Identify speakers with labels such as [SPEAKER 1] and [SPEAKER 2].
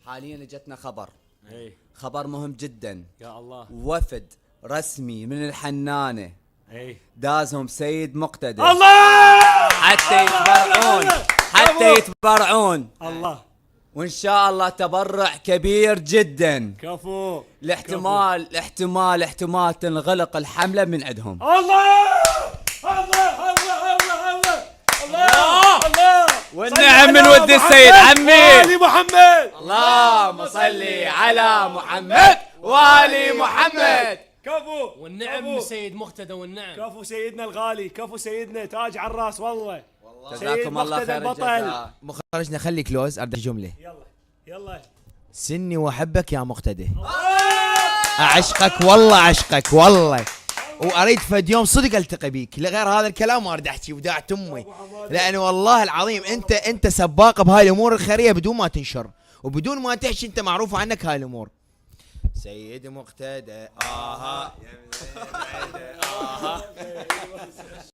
[SPEAKER 1] حاليا اجتنا خبر،
[SPEAKER 2] اي
[SPEAKER 1] خبر مهم جدا.
[SPEAKER 2] يا الله.
[SPEAKER 1] وفد رسمي من الحنانة
[SPEAKER 2] اي
[SPEAKER 1] دازهم سيد مقتدى
[SPEAKER 2] الله
[SPEAKER 1] حتى يتبرعون، حتى يتبرعون،
[SPEAKER 2] الله.
[SPEAKER 1] وان شاء الله تبرع كبير جدا.
[SPEAKER 2] كفو.
[SPEAKER 1] احتمال تنغلق الحملة من عندهم.
[SPEAKER 2] الله الله الله الله الله الله.
[SPEAKER 1] والنعم من ود السيد عمي.
[SPEAKER 2] علي محمد.
[SPEAKER 1] اللهم صل على محمد وآل محمد.
[SPEAKER 2] كفو
[SPEAKER 3] والنعم
[SPEAKER 2] كفو.
[SPEAKER 3] سيد مقتدى والنعم.
[SPEAKER 2] كفو سيدنا الغالي، كفو سيدنا، تاج على الراس والله.
[SPEAKER 1] جزاكم الله
[SPEAKER 2] مقتدى
[SPEAKER 1] خير
[SPEAKER 2] البطل.
[SPEAKER 1] الجزاء.
[SPEAKER 4] مخرجنا خلي كلوز ارد جمله.
[SPEAKER 2] يلا يلا.
[SPEAKER 4] سني واحبك يا مقتدى، اعشقك والله، اعشقك والله، واريد فد يوم صدق التقي بيك، لغير هذا الكلام ما اريد احكي وداعة امي، لان والله العظيم انت سباق بهاي الامور الخيريه بدون ما تنشر وبدون ما تحكي، انت معروف عنك هاي الامور. سيد مقتدى اها